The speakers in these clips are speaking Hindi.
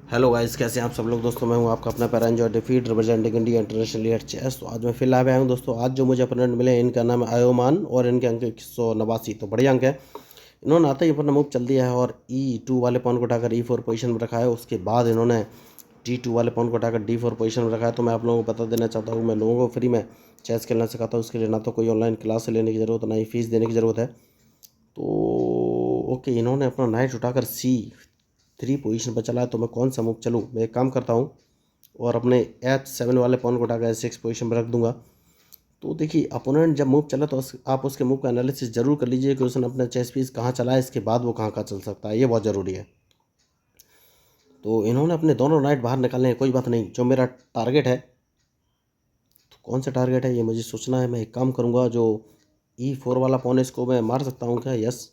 हेलो गाइस, कैसे हैं आप सब लोग। दोस्तों मैं हूं आपका अपना पैरांजो और defeat representing India international at chess. तो आज मैं फिर लाइव आया हूं दोस्तों। आज जो मुझे अपोनेंट मिले इनका नाम है आयोमान और इनके अंक 189, तो बढ़िया अंक है। इन्होंने आते ही अपना मूव चल दिया है और E2 वाले पॉन को उठाकर E4 पोजीशन में रखा है। उसके बाद इन्होंने T2 वाले पॉन को उठाकर D4 पोजीशन में रखा है। तो मैं आप लोगों को बता देना चाहता हूँ, मैं लोगों को फ्री में चेस खेलना सिखाता हूँ। उसके लिए ना तो कोई ऑनलाइन क्लास लेने की ज़रूरत, ना ही फीस देने की ज़रूरत है। तो ओके, इन्होंने अपना नाइट उठाकर C3 पोजीशन पर चला है। तो मैं कौन सा मूव चलूँ? मैं एक काम करता हूँ और अपने H7 वाले पॉन को उठाकर H6 पोजीशन पर रख दूंगा। तो देखिए, अपोनेंट जब मूव चला तो आप उसके मूव का एनालिसिस जरूर कर लीजिए कि उसने अपना चेस पीस कहाँ चला है, इसके बाद वो कहाँ कहाँ चल सकता है, ये बहुत ज़रूरी है। तो इन्होंने अपने दोनों नाइट बाहर निकालने हैं, कोई बात नहीं। जो मेरा टारगेट है, तो कौन सा टारगेट है ये मुझे सोचना है। मैं एक काम करूँगा, जो E4 वाला पॉन है इसको मैं मार सकता हूँ क्या? यस,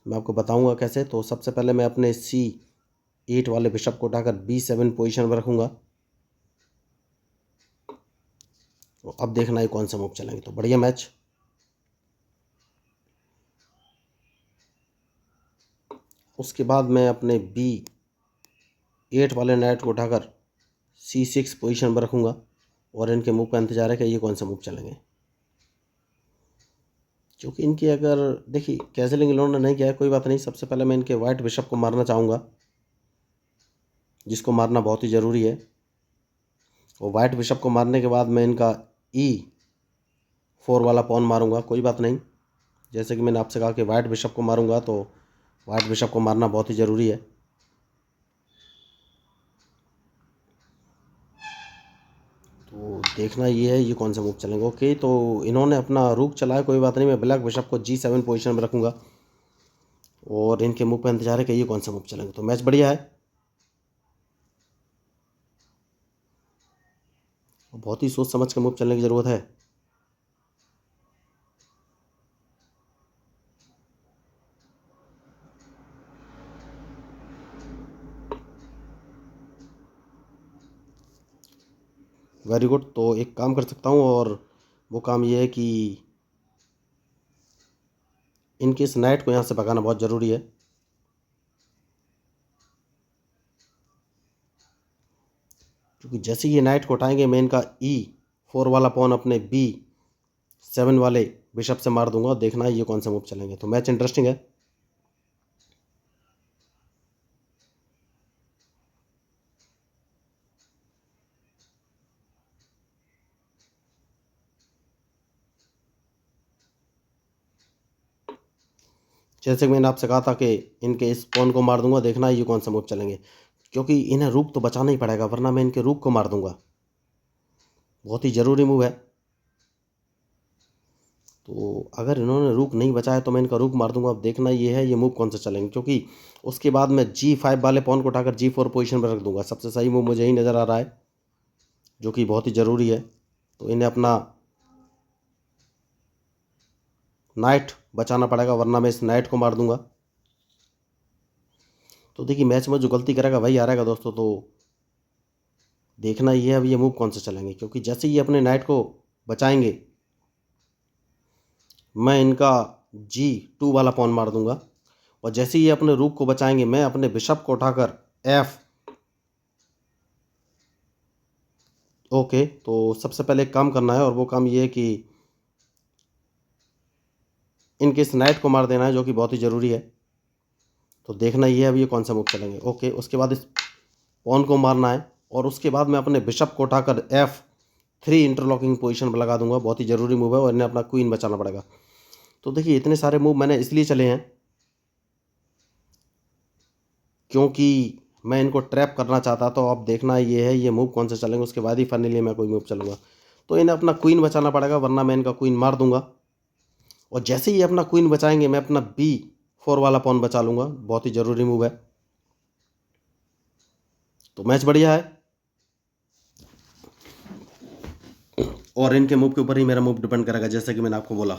मैं आपको बताऊँगा कैसे। तो सबसे पहले मैं अपने C8 वाले बिशप को उठाकर B7 पोजीशन पर रखूँगा। तो अब देखना है कौन सा मूव चलेंगे। तो बढ़िया मैच। उसके बाद मैं अपने B8 वाले नाइट को उठाकर C6 पोजीशन पर रखूँगा और इनके मूव का इंतजार है कि ये कौन सा मूव चलेंगे। क्योंकि इनकी अगर देखिए कैसलिंग इन्होंने नहीं किया है, कोई बात नहीं। सबसे पहले मैं इनके वाइट बिशप को मारना चाहूँगा, जिसको मारना बहुत ही ज़रूरी है। और वाइट बिशप को मारने के बाद मैं इनका E4 वाला पॉन मारूंगा, कोई बात नहीं। जैसे कि मैंने आपसे कहा कि वाइट बिशप को मारूंगा, तो वाइट बिशप को मारना बहुत ही ज़रूरी है। तो देखना ये है ये कौन सा मूव चलेंगे। ओके, तो इन्होंने अपना रूक चला है, कोई बात नहीं। मैं ब्लैक बिशप को G7 पोजीशन में रखूँगा और इनके मूव पर इंतजार है कि ये कौन सा मूव चलेंगे। तो मैच बढ़िया है, बहुत ही सोच समझ के मूव चलने की ज़रूरत है। Very good. तो एक काम कर सकता हूँ, और वो काम ये है कि इनके इस नाइट को यहाँ से भगाना बहुत ज़रूरी है। क्योंकि जैसे ये नाइट को उठाएंगे, मैं इनका E4 वाला पॉन अपने B7 वाले बिशप से मार दूंगा। और देखना है ये कौन सा मूव चलेंगे। तो मैच इंटरेस्टिंग है। जैसे कि मैंने आपसे कहा था कि इनके इस पॉन को मार दूंगा, देखना है ये कौन सा मूव चलेंगे। क्योंकि इन्हें रूक तो बचाना ही पड़ेगा, वरना मैं इनके रूक को मार दूंगा। बहुत ही ज़रूरी मूव है। तो अगर इन्होंने रूक नहीं बचाया तो मैं इनका रूक मार दूंगा। अब देखना ये है ये मूव कौन सा चलेंगे। क्योंकि उसके बाद मैं G5 वाले पॉन को उठाकर G4 पोजीशन पर रख दूंगा। सबसे सही मूव मुझे यही नज़र आ रहा है, जो कि बहुत ही ज़रूरी है। तो इन्हें अपना नाइट बचाना पड़ेगा, वरना मैं इस नाइट को मार दूंगा। तो देखिए, मैच में जो गलती करेगा वही हारेगा दोस्तों। तो देखना ये है अब ये मूव कौन से चलेंगे। क्योंकि जैसे ही अपने नाइट को बचाएंगे, मैं इनका G2 वाला पॉन मार दूंगा। और जैसे ही अपने रूक को बचाएंगे, मैं अपने बिशप को उठाकर F। ओके, तो सबसे पहले एक काम करना है, और वो काम ये है कि इनके इस नाइट को मार देना है, जो कि बहुत ही ज़रूरी है। तो देखना ये है अब ये कौन सा मूव चलेंगे। ओके, उसके बाद इस पॉन को मारना है, और उसके बाद मैं अपने बिशप को उठाकर F3 इंटरलॉकिंग पोजीशन पर लगा दूंगा। बहुत ही ज़रूरी मूव है और इन्हें अपना क्वीन बचाना पड़ेगा। तो देखिए, इतने सारे मूव मैंने इसलिए चले हैं क्योंकि मैं इनको ट्रैप करना चाहता। तो अब देखना ये है ये मूव कौन से चलेंगे, उसके बाद ही फाइनली मैं कोई मूव चलूँगा। तो इन्हें अपना क्वीन बचाना पड़ेगा, वरना मैं इनका क्वीन मार दूंगा। और जैसे ही अपना क्वीन बचाएंगे, मैं अपना B4 वाला पॉन बचा लूँगा। बहुत ही ज़रूरी मूव है। तो मैच बढ़िया है, और इनके मूव के ऊपर ही मेरा मूव डिपेंड करेगा, जैसे कि मैंने आपको बोला।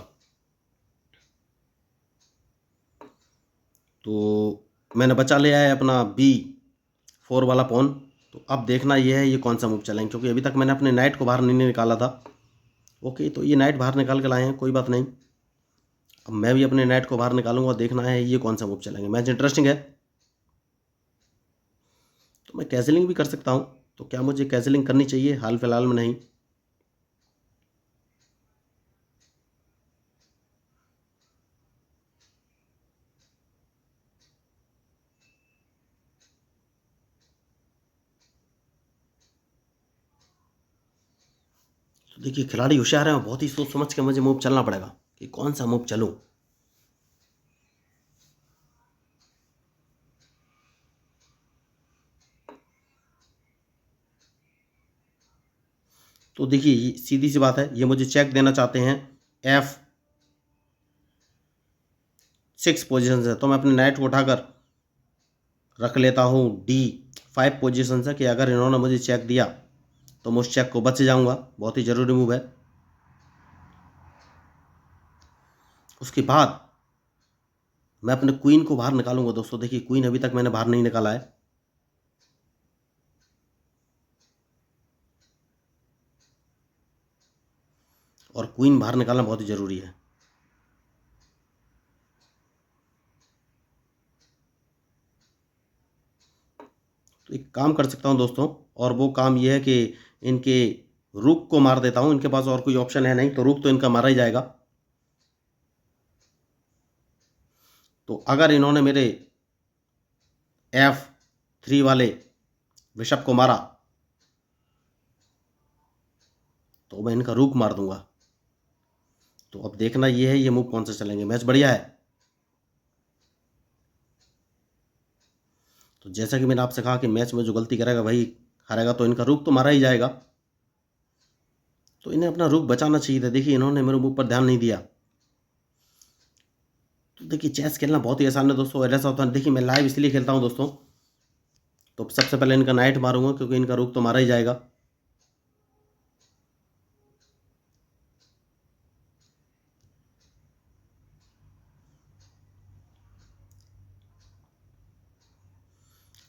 तो मैंने बचा लिया है अपना B4 वाला पॉन। तो अब देखना ये है ये कौन सा मूव चलेंगे। क्योंकि अभी तक मैंने अपने नाइट को बाहर नहीं निकाला था। ओके, तो ये नाइट बाहर निकाल के लाए हैं, कोई बात नहीं। अब मैं भी अपने नाइट को बाहर निकालूंगा और देखना है ये कौन सा मूव चलेंगे। मैच इंटरेस्टिंग है। तो मैं कैंसिलिंग भी कर सकता हूँ। तो क्या मुझे कैंसिलिंग करनी चाहिए? हाल फिलहाल में नहीं। तो देखिए खिलाड़ी होशियार हैं, बहुत ही सोच समझ के मुझे मूव चलना पड़ेगा कि कौन सा मूव चलूँ। तो देखिए सीधी सी बात है, ये मुझे चेक देना चाहते हैं F6 पोजीशन से। तो मैं अपने नाइट को उठाकर रख लेता हूँ D5 पोजीशन से कि अगर इन्होंने मुझे चेक दिया तो मैं उस चेक को बच जाऊंगा। बहुत ही ज़रूरी मूव है। उसके बाद मैं अपने क्वीन को बाहर निकालूंगा दोस्तों। देखिए क्वीन अभी तक मैंने बाहर नहीं निकाला है। और क्वीन बाहर निकालना बहुत ही ज़रूरी है। तो एक काम कर सकता हूँ दोस्तों, और वो काम ये है कि इनके रुक को मार देता हूँ। इनके पास और कोई ऑप्शन है नहीं, तो रुक तो इनका मारा ही जाएगा। तो अगर इन्होंने मेरे F3 वाले बिशप को मारा तो मैं इनका रुक मार दूंगा। तो अब देखना ये है ये मूव कौन सा चलेंगे। मैच बढ़िया है। तो जैसा कि मैंने आपसे कहा कि मैच में जो गलती करेगा वही हारेगा। तो इनका रुक तो मारा ही जाएगा। तो इन्हें अपना रुक बचाना चाहिए था। देखिए इन्होंने मेरे मुंह पर ध्यान नहीं दिया। तो देखिए चेस खेलना बहुत ही आसान है दोस्तों। और ऐसा होता है, देखिए मैं लाइव इसलिए खेलता हूँ दोस्तों। तो सबसे पहले इनका नाइट मारूंगा क्योंकि इनका रुक तो मारा ही जाएगा।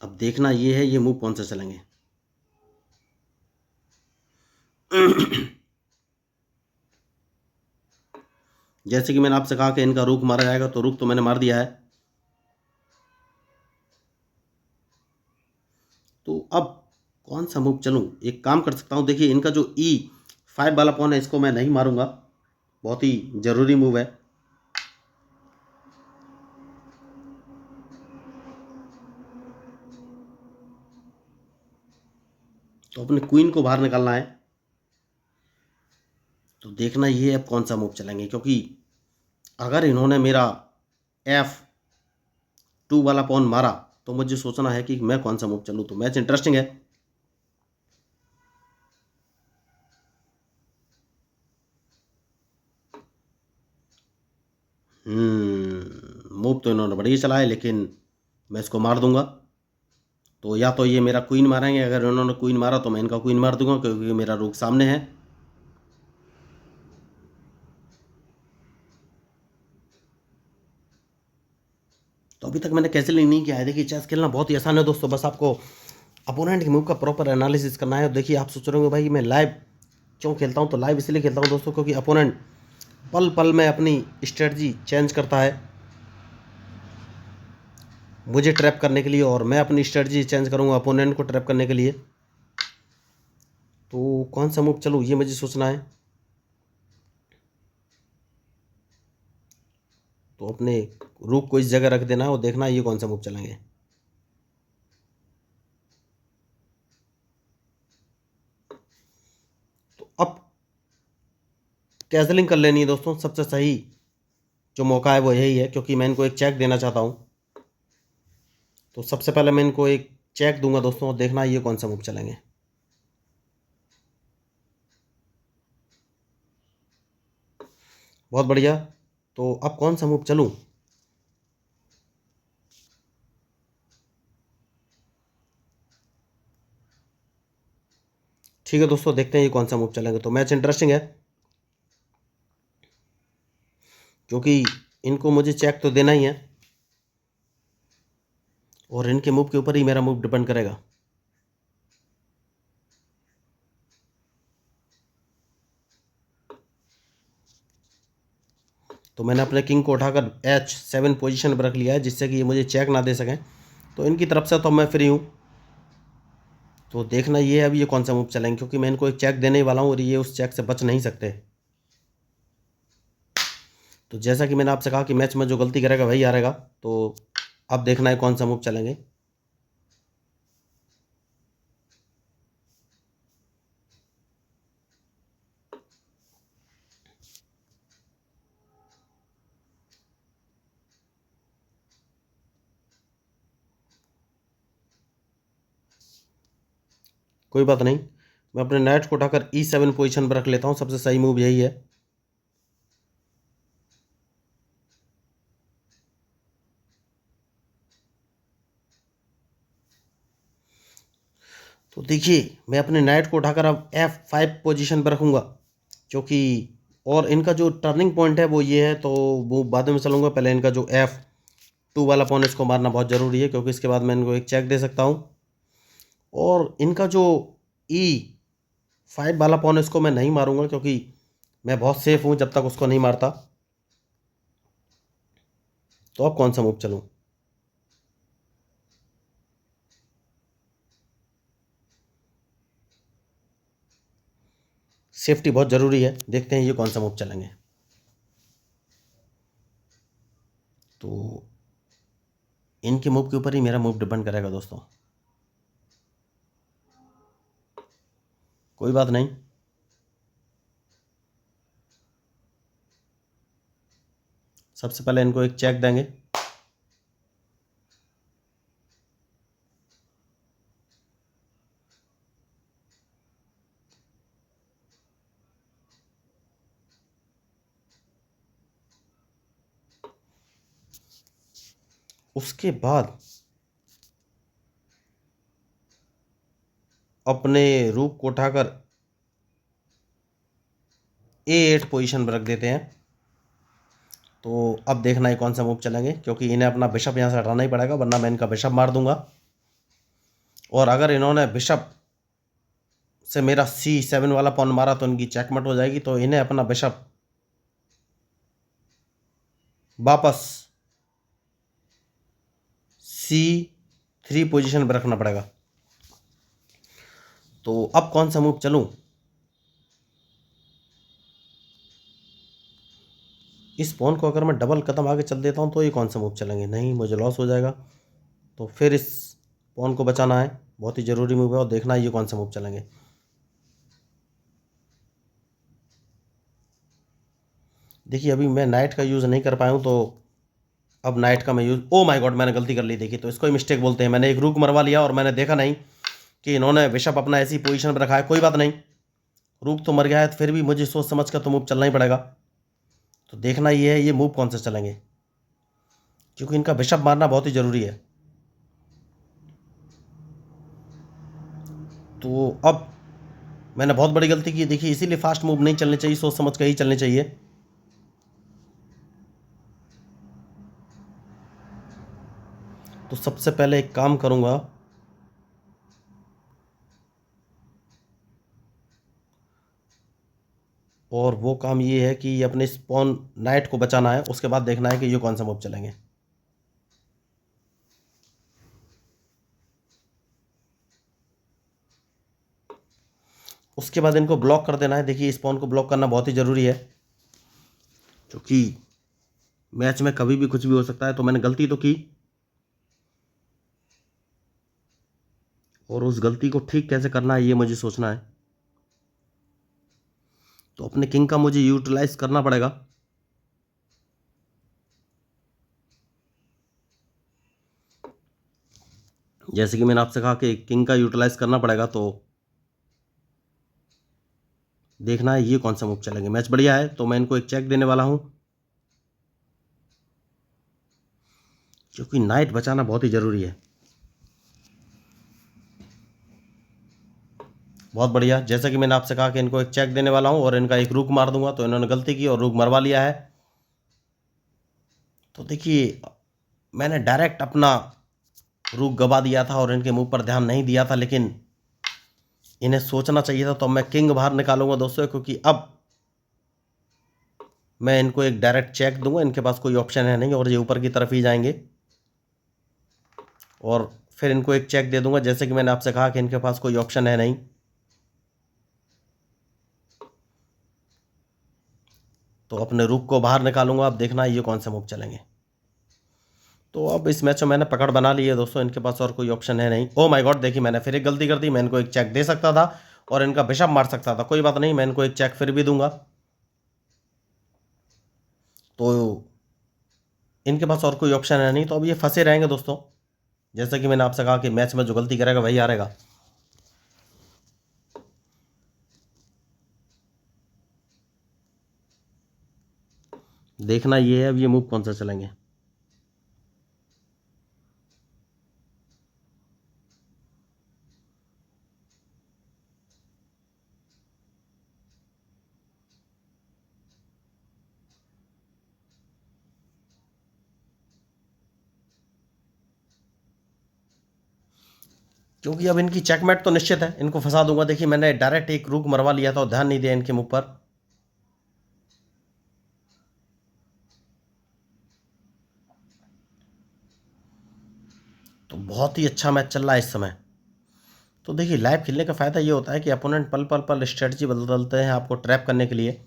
अब देखना ये है ये मूव कौन सा चलेंगे। जैसे कि मैंने आपसे कहा कि इनका रुक मारा जाएगा, तो रुक तो मैंने मार दिया है। तो अब कौन सा मूव चलूं? एक काम कर सकता हूं, देखिए इनका जो E5 वाला पॉन है इसको मैं नहीं मारूंगा। बहुत ही जरूरी मूव है। तो अपने क्वीन को बाहर निकालना है। तो देखना ये है अब कौन सा मूव चलेंगे, क्योंकि अगर इन्होंने मेरा F2 वाला पॉन मारा तो मुझे सोचना है कि मैं कौन सा मूव चलूं। तो मैच इंटरेस्टिंग है। मूव तो इन्होंने बढ़िया चला है, लेकिन मैं इसको मार दूंगा। तो या तो ये मेरा क्वीन मारेंगे, अगर इन्होंने क्वीन मारा तो मैं इनका क्वीन मार दूंगा क्योंकि मेरा रुक सामने है। तो अभी तक मैंने कैंसिलिंग नहीं किया है। देखिए चेस खेलना बहुत ही आसान है दोस्तों। बस आपको अपोनेंट के मूव का प्रॉपर एनालिसिस करना है। देखिए आप सोच रहे होंगे भाई मैं लाइव क्यों खेलता हूँ? तो लाइव इसलिए खेलता हूँ दोस्तों क्योंकि अपोनेंट पल पल में अपनी स्ट्रेटजी चेंज करता है मुझे ट्रैप करने के लिए, और मैं अपनी स्ट्रेटजी चेंज करूँगा अपोनेंट को ट्रैप करने के लिए। तो कौन सा मूव चलूँ ये मुझे सोचना है। तो अपने रूक को इस जगह रख देना है और देखना ये कौन सा मूव चलेंगे। तो अब कैंसलिंग कर लेनी है दोस्तों। सबसे सही जो मौका है वो यही है, क्योंकि मैं इनको एक चेक देना चाहता हूँ। तो सबसे पहले मैं इनको एक चेक दूंगा दोस्तों, और देखना ये कौन सा मूव चलेंगे। बहुत बढ़िया। तो अब कौन सा मूव चलूं? ठीक है दोस्तों, देखते हैं ये कौन सा मूव चलेंगे। तो मैच इंटरेस्टिंग है क्योंकि इनको मुझे चेक तो देना ही है, और इनके मूव के ऊपर ही मेरा मूव डिपेंड करेगा। तो मैंने अपने किंग को उठाकर H7 पोजीशन पर रख लिया है, जिससे कि ये मुझे चेक ना दे सकें। तो इनकी तरफ से तो मैं फ्री हूँ। तो देखना ये है अब ये कौन सा मूव चलेंगे, क्योंकि मैं इनको एक चेक देने ही वाला हूँ और ये उस चेक से बच नहीं सकते। तो जैसा कि मैंने आपसे कहा कि मैच में जो गलती करेगा वही हारेगा। तो अब देखना है कौन सा मूव चलेंगे। कोई बात नहीं, मैं अपने नाइट को उठाकर E7 पोजीशन पर रख लेता हूँ, सबसे सही मूव यही है। तो देखिए मैं अपने नाइट को उठाकर अब F5 पोजीशन पर रखूँगा, क्योंकि और इनका जो टर्निंग पॉइंट है वो ये है, तो वो बाद में चलूँगा। पहले इनका जो F2 वाला पॉन इसको मारना बहुत ज़रूरी है, क्योंकि इसके बाद मैं इनको एक चेक दे सकता हूँ। और इनका जो E5 वाला पॉन इसको मैं नहीं मारूंगा, क्योंकि मैं बहुत सेफ हूँ जब तक उसको नहीं मारता। तो अब कौन सा मूव चलूँ? सेफ्टी बहुत ज़रूरी है, देखते हैं ये कौन सा मूव चलेंगे। तो इनके मूव के ऊपर ही मेरा मूव डिपेंड करेगा दोस्तों। कोई बात नहीं, सबसे पहले इनको एक चेक देंगे। उसके बाद अपने रूक को उठाकर A8 पोजीशन पर रख देते हैं। तो अब देखना है कौन सा मूव चलेंगे, क्योंकि इन्हें अपना बिशप यहाँ से हटाना ही पड़ेगा, वरना मैं इनका बिशप मार दूंगा। और अगर इन्होंने बिशप से मेरा C7 वाला पॉन मारा तो इनकी चेकमेट हो जाएगी। तो इन्हें अपना बिशप वापस C3 पोजीशन पर रखना पड़ेगा। तो अब कौन सा मूव चलूं? इस पॉन को अगर मैं डबल कदम आगे चल देता हूं तो ये कौन सा मूव चलेंगे? नहीं, मुझे लॉस हो जाएगा। तो फिर इस पॉन को बचाना है, बहुत ही ज़रूरी मूव है, और देखना है ये कौन सा मूव चलेंगे। देखिए अभी मैं नाइट का यूज़ नहीं कर पाया हूँ, तो अब नाइट का मैं यूज़, ओ माय गॉड मैंने गलती कर ली। देखिए तो इसको ही मिस्टेक बोलते हैं। मैंने एक रूक मरवा लिया और मैंने देखा नहीं कि इन्होंने बिशप अपना ऐसी पोजीशन पर रखा है। कोई बात नहीं, रूक तो मर गया है, तो फिर भी मुझे सोच समझ कर तो मूव चलना ही पड़ेगा। तो देखना ये है ये मूव कौन सा चलेंगे, क्योंकि इनका बिशप मारना बहुत ही ज़रूरी है। तो अब मैंने बहुत बड़ी गलती की, देखिए इसीलिए फास्ट मूव नहीं चलने चाहिए, सोच समझ कर ही चलने चाहिए। तो सबसे पहले एक काम करूंगा, और वो काम ये है कि अपने स्पॉन नाइट को बचाना है। उसके बाद देखना है कि ये कौन सा मूव चलेंगे। उसके बाद इनको ब्लॉक कर देना है। देखिए स्पॉन को ब्लॉक करना बहुत ही ज़रूरी है, क्योंकि मैच में कभी भी कुछ भी हो सकता है। तो मैंने गलती तो की, और उस गलती को ठीक कैसे करना है ये मुझे सोचना है। तो अपने किंग का मुझे यूटिलाइज करना पड़ेगा। जैसे कि मैंने आपसे कहा कि किंग का यूटिलाइज करना पड़ेगा। तो देखना है ये कौन सा मूव चलेंगे। मैच बढ़िया है, तो मैं इनको एक चेक देने वाला हूं, क्योंकि नाइट बचाना बहुत ही ज़रूरी है। बहुत बढ़िया, जैसा कि मैंने आपसे कहा कि इनको एक चेक देने वाला हूं और इनका एक रूक मार दूंगा। तो इन्होंने गलती की और रूक मरवा लिया है। तो देखिए मैंने डायरेक्ट अपना रूक गवा दिया था और इनके मुंह पर ध्यान नहीं दिया था, लेकिन इन्हें सोचना चाहिए था। तो मैं किंग बाहर निकालूंगा दोस्तों, क्योंकि अब मैं इनको एक डायरेक्ट चेक दूंगा। इनके पास कोई ऑप्शन है नहीं और ये ऊपर की तरफ ही जाएंगे। और फिर इनको एक चेक दे दूंगा, जैसे कि मैंने आपसे कहा कि इनके पास कोई ऑप्शन है नहीं। तो अपने रुक को बाहर निकालूंगा, अब देखना ये कौन से मूव चलेंगे। तो अब इस मैच में मैंने पकड़ बना ली है दोस्तों, इनके पास और कोई ऑप्शन है नहीं। ओ माय गॉड, देखिए मैंने फिर एक गलती कर दी। मैं इनको एक चेक दे सकता था और इनका बिशप मार सकता था, कोई बात नहीं, मैं इनको एक चेक फिर भी दूंगा। तो इनके पास और कोई ऑप्शन है नहीं, तो अब ये फंसे रहेंगे दोस्तों। जैसा कि मैंने आपसे कहा कि मैच में जो गलती करेगा वही हारेगा। देखना ये है अब ये मूव कौन सा चलेंगे। क्योंकि अब इनकी चेकमेट तो निश्चित है, इनको फंसा दूंगा। देखिए मैंने डायरेक्ट एक रुक मरवा लिया था और ध्यान नहीं दिया इनके मुंह पर। तो बहुत ही अच्छा मैच चल रहा है इस समय। तो देखिए लाइव खेलने का फ़ायदा ये होता है कि अपोनेंट पल पल पर स्ट्रेटजी बदलते हैं आपको ट्रैप करने के लिए,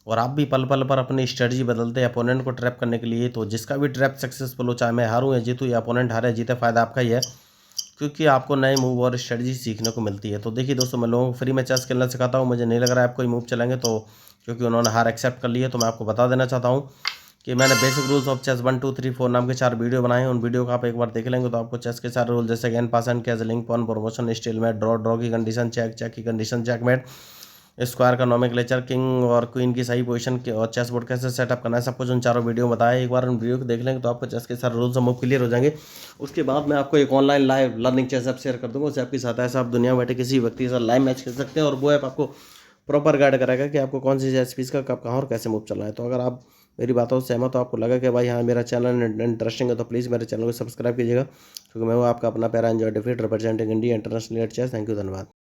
और आप भी पल पल पर अपनी स्ट्रेटजी बदलते हैं अपोनेंट को ट्रैप करने के लिए। तो जिसका भी ट्रैप सक्सेसफुल हो, चाहे मैं हारूं या जीतूं या अपोनेंट हारे जीते, फ़ायदा आपका ही है, क्योंकि आपको नए मूव और स्ट्रेटजी सीखने को मिलती है। तो देखिए दोस्तों, मैं लोगों को फ्री में चेस खेलना सिखाता हूँ, मुझे नहीं लग रहा है आप कोई मूव चलेंगे, तो क्योंकि उन्होंने हार एक्सेप्ट कर ली है, तो मैं आपको बता देना चाहता हूँ कि मैंने बेसिक रूल्स ऑफ चेस 1 2 3 4 नाम के 4 वीडियो बनाए हैं। उन वीडियो को आप एक बार देख लेंगे तो आपको चेस के 4 रूल, जैसे गेंद पास एंड कैज, लिंक pawn, promotion, stalemate, draw, draw की कंडीशन, चेक, चेक की कंडीशन, चेकमेट, स्क्वायर का नोमेनक्लेचर, किंग और क्वीन की सही पोजीशन और चेस बोर्ड कैसे सेटअप करना है, सब कुछ उन चारों वीडियो में बताया। एक बार उन वीडियो को देख लेंगे तो आपको चेस के सारे रूल्स और मूव क्लियर हो जाएंगे। उसके बाद मैं आपको एक online live learning chess app share कर दूंगा। उस ऐप की सहायता से आप दुनिया में बैठे किसी व्यक्ति के साथ लाइव मैच खेल सकते हैं, और वो ऐप आपको प्रॉपर गाइड करेगा कि आपको कौन सी चेस पीस का कब कहाँ और कैसे मूव चलना है। तो अगर आप मेरी बातों से सहमत हो, आपको लगा कि भाई हाँ मेरा चैनल इंटरेस्टिंग है, तो प्लीज़ मेरे चैनल को सब्सक्राइब कीजिएगा, क्योंकि मैं हूँ आपका अपना Paranjoy defeat representing India international chess. Thank you, धन्यवाद।